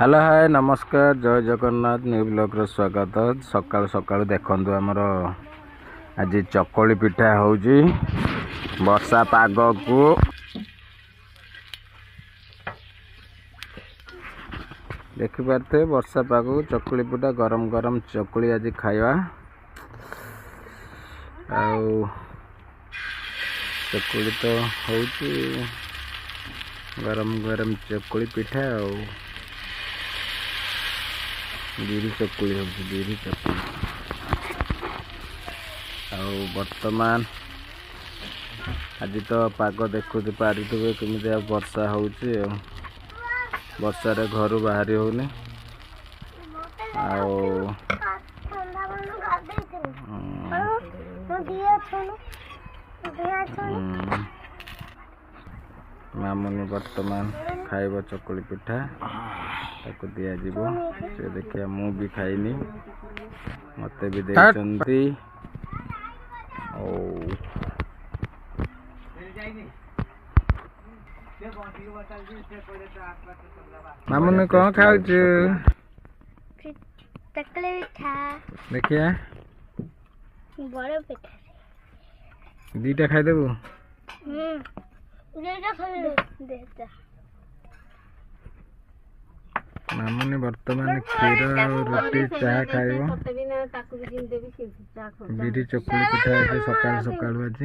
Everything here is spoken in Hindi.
हेलो हाय नमस्कार जय जगन्नाथ न्यू ब्लॉग रो स्वागत। सकाल सकाल देखंतु हमर आज चकुली पिठा होउची वर्षा पाग को देखि पारते वर्षा पाग को चकुली पिठा गरम गरम चकुली आज खाइबा। आउ चकुली तो होउची गरम गरम चकुली पिठा आउ बिरी चकुली होउची बिरी चकुली आउ वर्तमान आज तो पाग देखु पारिथे केमिति वर्षा होउची वर्षा रे घर बाहरी होनी आउ मामुनी वर्तमान खाइब चकुली पिठा ताको दिया जीवो से देखिया मु भी खाइनी मते भी देचंती ओ मामुनी कौन खाउछ चकले पिठा देखिया बड़ पिठा दीटा खाइ देबो देटा खाइ देटा मामुनी वर्तमान खीर रोटी चाह खाइबो बिरी चकुली पिठा सकाल सकाल आज